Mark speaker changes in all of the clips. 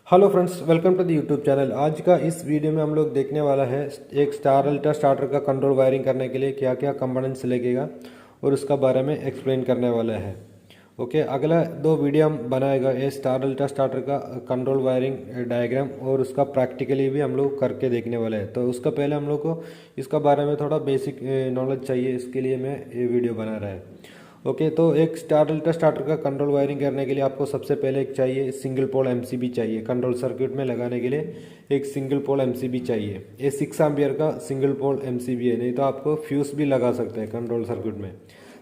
Speaker 1: Hello friends, welcome to the YouTube channel. आज का इस वीडियो में हम लोग देखने वाला है एक स्टार अल्ट्रा स्टार्टर का कंट्रोल वायरिंग करने के लिए क्या क्या कंपोनेंट्स लगेगा और उसका बारे में एक्सप्लेन करने वाला है। ओके, अगला दो वीडियो हम बनाएगा ये स्टार अल्ट्रा स्टार्टर का कंट्रोल वायरिंग डायग्राम और उसका प्रैक्टिकली भी हम लोग करके देखने वाले हैं। तो उसका पहले हम लोग को इसका बारे में थोड़ा बेसिक नॉलेज चाहिए, इसके लिए मैं ये वीडियो बना रहा है। ओके, तो एक स्टार अल्ट्रा स्टार्टर का कंट्रोल वायरिंग करने के लिए आपको सबसे पहले एक चाहिए सिंगल पोल एमसीबी चाहिए। कंट्रोल सर्किट में लगाने के लिए एक सिंगल पोल एमसीबी चाहिए। ये 6 एम्पियर का सिंगल पोल एमसीबी है, नहीं तो आपको फ्यूज भी लगा सकते हैं कंट्रोल सर्किट में।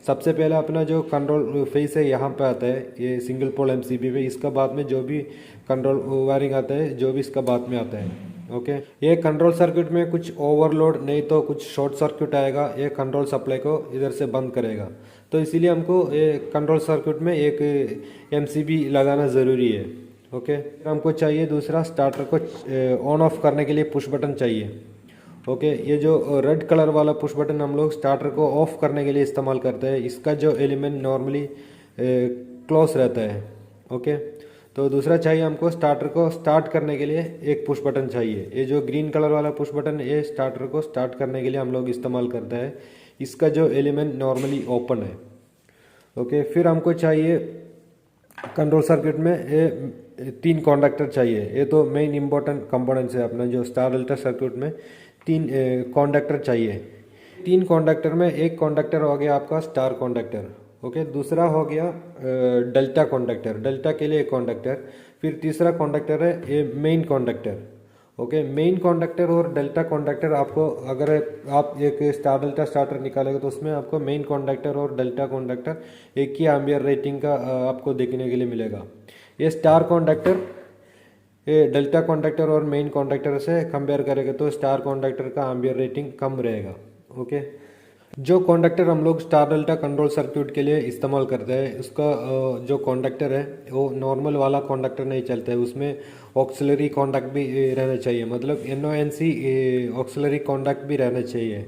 Speaker 1: सबसे पहले अपना जो कंट्रोल फेस है यहाँ पे आता है ये सिंगल पोल एमसीबी पे। इसका बाद में जो भी कंट्रोल वायरिंग आता है, जो भी इसका बाद में आता है। ओके, ये कंट्रोल सर्किट में कुछ ओवरलोड नहीं तो कुछ शॉर्ट सर्किट आएगा, ये कंट्रोल सप्लाई को इधर से बंद करेगा। तो इसीलिए हमको ये कंट्रोल सर्किट में एक एमसीबी लगाना ज़रूरी है। ओके, हमको चाहिए दूसरा स्टार्टर को ऑन ऑफ करने के लिए पुश बटन चाहिए। ओके, ये जो रेड कलर वाला पुश बटन हम लोग स्टार्टर को ऑफ करने के लिए इस्तेमाल करते हैं। इसका जो एलिमेंट नॉर्मली क्लोज रहता है। ओके, तो दूसरा चाहिए हमको स्टार्टर को स्टार्ट करने के लिए एक पुश बटन चाहिए। ये जो ग्रीन कलर वाला पुश बटन ये स्टार्टर को स्टार्ट करने के लिए हम लोग इस्तेमाल करते हैं। इसका जो एलिमेंट नॉर्मली ओपन है। ओके, फिर हमको चाहिए कंट्रोल सर्किट में ये 3 कॉन्डक्टर चाहिए। ये तो मेन इंपॉर्टेंट कंपोनेंट्स है अपना जो स्टार अल्ट्रा सर्किट में 3 कॉन्डक्टर चाहिए। 3 कॉन्डक्टर में एक कॉन्डक्टर हो गया आपका स्टार कॉन्डक्टर। ओके, दूसरा हो गया डेल्टा कॉन्डक्टर, डेल्टा के लिए एक कॉन्डक्टर। फिर तीसरा कॉन्डक्टर है ये main conductor. Okay, main conductor और डेल्टा कॉन्डक्टर आपको अगर आप एक स्टार डेल्टा स्टार्टर निकालेगा तो उसमें आपको मेन कॉन्डक्टर और डेल्टा कॉन्डक्टर एक ही एम्बियर रेटिंग का आपको देखने के लिए मिलेगा। ये स्टार कॉन्डक्टर ये डेल्टा कॉन्डक्टर और मेन कॉन्डक्टर से कंपेयर करेगा तो स्टार कॉन्डक्टर का एम्बियर रेटिंग कम रहेगा। ओके, जो कॉन्डक्टर हम लोग स्टार डेल्टा कंट्रोल सर्किट के लिए इस्तेमाल करते हैं उसका जो कॉन्डक्टर है वो नॉर्मल वाला कॉन्डक्टर नहीं चलता है, उसमें ऑक्सिलरी कॉन्डक्ट भी रहना चाहिए, मतलब NONC ऑक्सिलरी कॉन्डक्ट भी रहना चाहिए।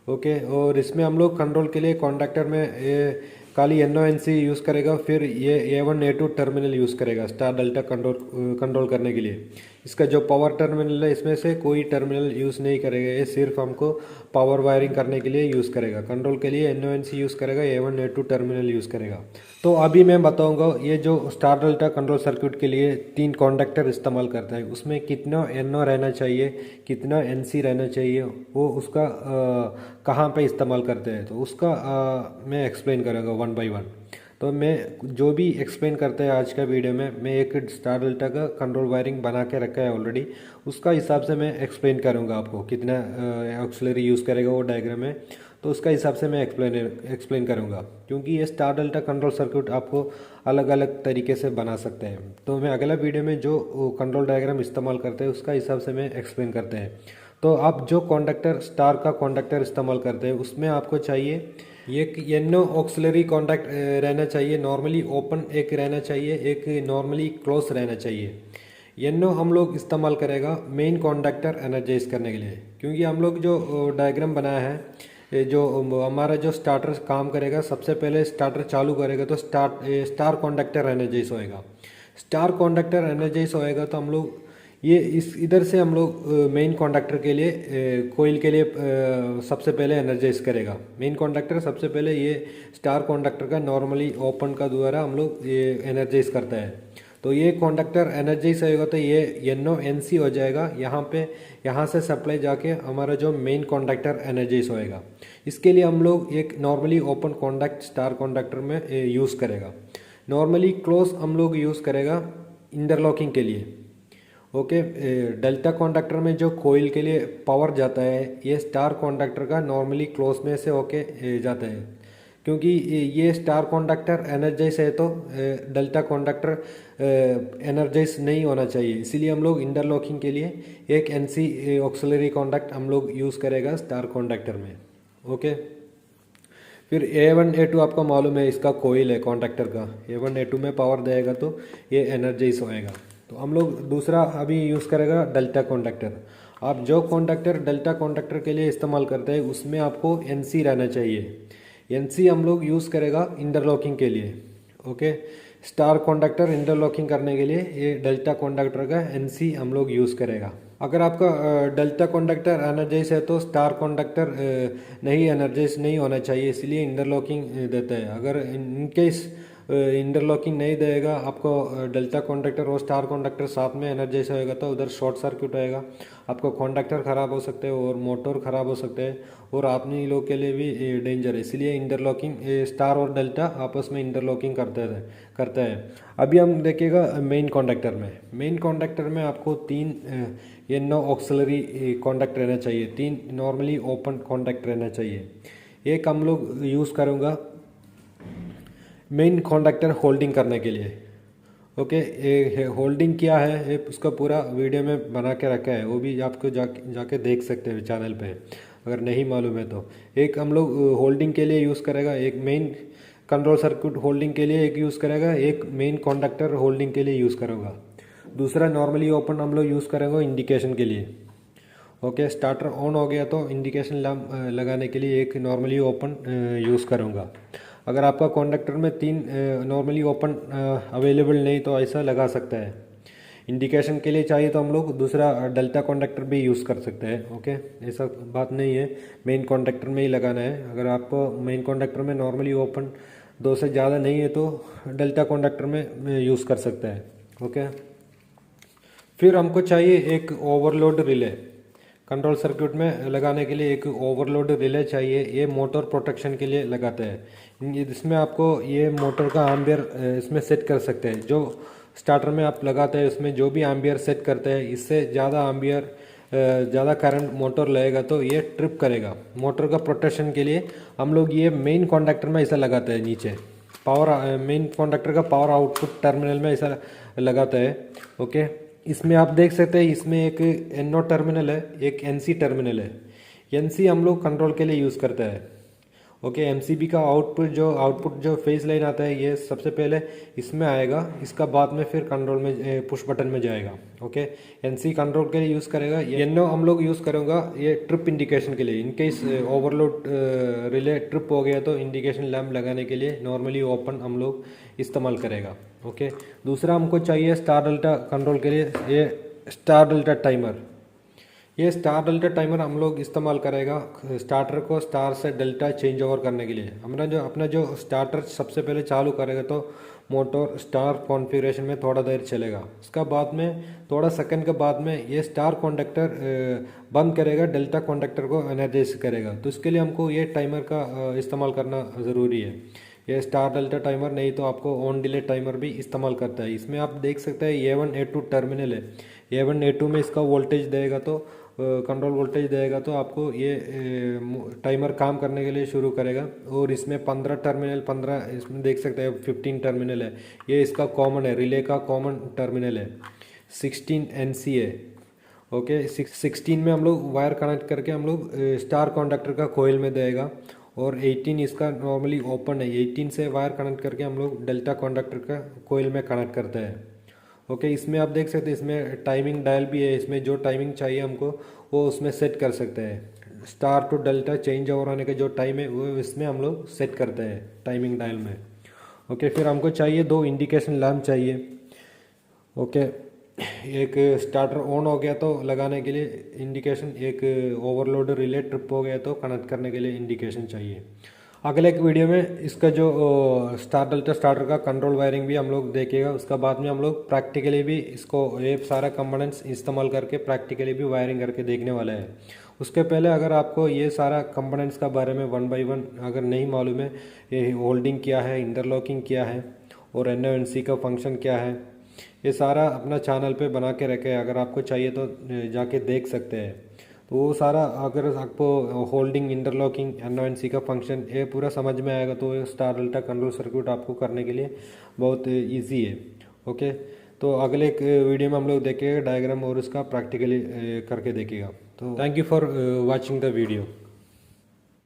Speaker 1: ओके, और इसमें हम लोग कंट्रोल के लिए कॉन्डक्टर में खाली NONC यूज़ करेगा, फिर ये A1 A2 टर्मिनल यूज़ करेगा स्टार डेल्टा कंट्रोल करने के लिए। इसका जो पावर टर्मिनल है इसमें से कोई टर्मिनल यूज़ नहीं करेगा, ये सिर्फ हमको पावर वायरिंग करने के लिए यूज़ करेगा। कंट्रोल के लिए NONC यूज़ करेगा, A1 A2 टर्मिनल यूज़ करेगा। तो अभी मैं बताऊंगा ये जो स्टार डेल्टा कंट्रोल सर्किट के लिए 3 कॉन्डक्टर इस्तेमाल करता है उसमें कितना NO रहना चाहिए, कितना NC रहना चाहिए, वो उसका कहाँ पे इस्तेमाल करते हैं तो उसका मैं एक्सप्लेन करूँगा 1 बाय 1। तो मैं जो भी एक्सप्लेन करते हैं आज का वीडियो में, मैं एक स्टार डेल्टा का कंट्रोल वायरिंग बना के रखा है ऑलरेडी, उसका हिसाब से मैं एक्सप्लेन करूँगा आपको कितना ऑक्सिलरी यूज़ करेगा वो डायग्राम में। तो उसका हिसाब से मैं एक्सप्लेन करूँगा, क्योंकि ये स्टार डेल्टा कंट्रोल सर्किट आपको अलग अलग तरीके से बना सकते हैं। तो मैं अगला वीडियो में जो कंट्रोल डायग्राम इस्तेमाल करते हैं उसका हिसाब से मैं एक्सप्लेन करते हैं। तो आप जो कॉन्डक्टर स्टार का कॉन्डक्टर इस्तेमाल करते हैं उसमें आपको चाहिए एक NO ऑक्सिलरी कॉन्डक्ट रहना चाहिए, नॉर्मली ओपन एक रहना चाहिए, एक नॉर्मली क्लोज रहना चाहिए। NO हम लोग इस्तेमाल करेगा मेन कॉन्डक्टर एनर्जाइज करने के लिए, क्योंकि हम लोग जो डायग्राम बनाया है ये जो हमारा जो स्टार्टर काम करेगा, सबसे पहले स्टार्टर चालू करेगा तो स्टार कॉन्डक्टर एनर्जाइज होएगा। स्टार कॉन्डक्टर एनर्जाइज होएगा तो हम लोग ये इस इधर से हम लोग मेन कॉन्डक्टर के लिए कोयल के लिए सबसे पहले एनर्जाइज करेगा। मेन कॉन्डक्टर सबसे पहले ये स्टार कॉन्डक्टर का नॉर्मली ओपन का द्वारा हम लोग ये एनर्जाइज करता है। तो ये कॉन्डक्टर एनर्जाइज होगा तो ये NONC हो जाएगा, यहाँ से सप्लाई जाके हमारा जो मेन कॉन्डक्टर एनर्जाइज होएगा। इसके लिए हम लोग एक normally open conduct star conductor में यूज़ करेगा। नॉर्मली क्लोज हम लोग यूज़ करेगा इंटरलॉकिंग के लिए। ओके, डेल्टा कॉन्डक्टर में जो कोयल के लिए पावर जाता है ये स्टार कॉन्डक्टर का नॉर्मली क्लोज में से होके जाता है, क्योंकि ये स्टार कॉन्डक्टर एनर्जाइज है तो डेल्टा कॉन्डक्टर एनर्जाइज नहीं होना चाहिए। इसीलिए हम लोग इंटरलॉकिंग के लिए एक NC ऑक्सिलरी कॉन्डक्ट हम लोग यूज़ करेगा स्टार कॉन्डक्टर में। ओके, फिर A1 A2 आपको मालूम है इसका कोयल है कॉन्डक्टर का, A1 A2 में पावर देगा तो ये एनर्जाइज होएगा। तो हम लोग दूसरा अभी यूज़ करेगा डेल्टा कॉन्डक्टर। आप जो कॉन्डक्टर डेल्टा कॉन्डक्टर के लिए इस्तेमाल करते हैं उसमें आपको NC रहना चाहिए। NC हम लोग यूज़ करेगा इंटरलॉकिंग के लिए। ओके, स्टार कॉन्डक्टर इंटरलॉकिंग करने के लिए ये डेल्टा कॉन्डक्टर का NC हम लोग यूज़ करेगा। अगर आपका डेल्टा कॉन्डक्टर एनर्जाइज है तो स्टार कॉन्डक्टर नहीं एनर्जाइज नहीं होना चाहिए, इसलिए इंटरलॉकिंग देता है। अगर इन केस इंटरलॉकिंग नहीं देगा आपको डेल्टा कॉन्डक्टर और स्टार कॉन्डक्टर साथ में एनर्जाइज होएगा तो उधर शॉर्ट सर्किट होएगा, आपको कॉन्डक्टर ख़राब हो सकते हैं और मोटर ख़राब हो सकते हैं और आप नहीं लोग के लिए भी डेंजर है, इसलिए इंटरलॉकिंग स्टार और डेल्टा आपस में इंटरलॉकिंग करते हैं। अभी हम देखिएगा मेन कॉन्डक्टर में आपको 3 NO ऑक्सिलरी कॉन्डक्ट रहना चाहिए, 3 नॉर्मली ओपन कॉन्डक्ट रहना चाहिए। एक हम लोग यूज़ करूँगा मेन कॉन्डक्टर होल्डिंग करने के लिए। ओके, ये होल्डिंग क्या है ये उसका पूरा वीडियो में बना के रखा है, वो भी आपको जाके देख सकते हैं चैनल पे अगर नहीं मालूम है तो। एक हम लोग होल्डिंग के लिए यूज़ करेगा, एक मेन कंट्रोल सर्किट होल्डिंग के लिए एक यूज़ करेगा, एक मेन कॉन्डक्टर होल्डिंग के लिए यूज़ करेगा। दूसरा नॉर्मली ओपन हम लोग यूज़ करेंगे इंडिकेशन के लिए। ओके, स्टार्टर ऑन हो गया तो इंडिकेशन लैम्प लगाने के लिए एक नॉर्मली ओपन यूज़ करूँगा। अगर आपका कॉन्डक्टर में 3 नॉर्मली ओपन अवेलेबल नहीं तो ऐसा लगा सकता है। इंडिकेशन के लिए चाहिए तो हम लोग दूसरा डेल्टा कॉन्डक्टर भी यूज़ कर सकते हैं। ओके, ऐसा बात नहीं है, मेन कॉन्डक्टर में ही लगाना है। अगर आपको मेन कॉन्डक्टर में नॉर्मली ओपन 2 से ज़्यादा नहीं है तो डेल्टा कॉन्डक्टर में यूज़ कर सकते हैं। ओके, फिर हमको चाहिए एक ओवरलोड रिले। कंट्रोल सर्किट में लगाने के लिए एक ओवरलोड रिले चाहिए, ये मोटर प्रोटेक्शन के लिए लगाते हैं। इसमें आपको ये मोटर का एम्बियर इसमें सेट कर सकते हैं, जो स्टार्टर में आप लगाते हैं उसमें जो भी एम्बियर सेट करते हैं, इससे ज़्यादा एम्बियर ज़्यादा करंट मोटर लगेगा तो ये ट्रिप करेगा। मोटर का प्रोटेक्शन के लिए हम लोग ये मेन कॉन्डक्टर में ऐसा लगाते हैं, नीचे पावर मेन कॉन्डक्टर का पावर आउटपुट टर्मिनल में ऐसा लगाता है। ओके, इसमें आप देख सकते हैं इसमें एक NO टर्मिनल है, एक NC टर्मिनल है। NC हम लोग कंट्रोल के लिए यूज़ करते हैं। ओके, MCB का आउटपुट जो फेज लाइन आता है ये सबसे पहले इसमें आएगा, इसका बाद में फिर कंट्रोल में पुश बटन में जाएगा। ओके, NC कंट्रोल के लिए यूज़ करेगा। NO हम लोग यूज़ करेंगे ये ट्रिप इंडिकेशन के लिए। इनकेस ओवरलोड रिले ट्रिप हो गया तो इंडिकेशन लैम्प लगाने के लिए नॉर्मली ओपन हम लोग इस्तेमाल करेगा। ओके, दूसरा हमको चाहिए स्टार डेल्टा कंट्रोल के लिए ये स्टार डेल्टा टाइमर। ये स्टार डेल्टा टाइमर हम लोग इस्तेमाल करेगा स्टार्टर को स्टार से डेल्टा चेंज ओवर करने के लिए। अपना जो स्टार्टर सबसे पहले चालू करेगा तो मोटर स्टार कॉन्फ़िगरेशन में थोड़ा देर चलेगा, उसका बाद में थोड़ा सेकंड के बाद में ये स्टार कॉन्डक्टर बंद करेगा, डेल्टा कॉन्डक्टर को एनर्जाइज करेगा। तो इसके लिए हमको ये टाइमर का इस्तेमाल करना ज़रूरी है। ये स्टार डेल्टा टाइमर नहीं तो आपको ऑन डिले टाइमर भी इस्तेमाल करता है। इसमें आप देख सकते हैं A1 A2 टर्मिनल है, A1 A2 में इसका वोल्टेज देगा तो कंट्रोल वोल्टेज देगा तो आपको ये टाइमर काम करने के लिए शुरू करेगा। और इसमें 15 इसमें देख सकते हैं 15 टर्मिनल है, ये इसका कॉमन है, रिले का कॉमन टर्मिनल है। 16 NC है। ओके, 16 में हम लोग वायर कनेक्ट करके हम लोग स्टार कॉन्डक्टर का कोयल में देगा और 18 इसका नॉर्मली ओपन है, 18 से वायर कनेक्ट करके हम लोग डेल्टा कॉन्डक्टर का कोयल में कनेक्ट करते हैं। ओके, इसमें आप देख सकते हैं इसमें टाइमिंग डायल भी है, इसमें जो टाइमिंग चाहिए हमको वो उसमें सेट कर सकते हैं। Star to delta change over होने का जो टाइम है वो इसमें हम लोग सेट करते हैं टाइमिंग डायल में। ओके, फिर हमको चाहिए 2 इंडिकेशन लैम्प चाहिए। ओके, एक स्टार्टर ऑन हो गया तो लगाने के लिए इंडिकेशन, एक ओवरलोड रिले ट्रिप हो गया तो कनेक्ट करने के लिए इंडिकेशन चाहिए। अगले एक वीडियो में इसका जो स्टार डेल्टा स्टार्टर का कंट्रोल वायरिंग भी हम लोग देखेगा, उसका बाद में हम लोग प्रैक्टिकली भी इसको ये सारा कंपोनेंट्स इस्तेमाल करके प्रैक्टिकली भी वायरिंग करके देखने वाला है। उसके पहले अगर आपको ये सारा कंपोनेंट्स का बारे में 1 बाय 1 अगर नहीं मालूम है, ये होल्डिंग क्या है, इंटरलॉकिंग क्या है और NO/NC का फंक्शन क्या है, ये सारा अपना चैनल पे बना के रखे हैं, अगर आपको चाहिए तो जाके देख सकते हैं। तो वो सारा अगर आपको होल्डिंग, इंटरलॉकिंग, NO/NC का फंक्शन ये पूरा समझ में आएगा तो स्टार डेल्टा कंट्रोल सर्किट आपको करने के लिए बहुत इजी है। ओके, तो अगले एक वीडियो में हम लोग देखेंगे डायग्राम और उसका प्रैक्टिकली करके देखेगा। तो thank you for watching the video.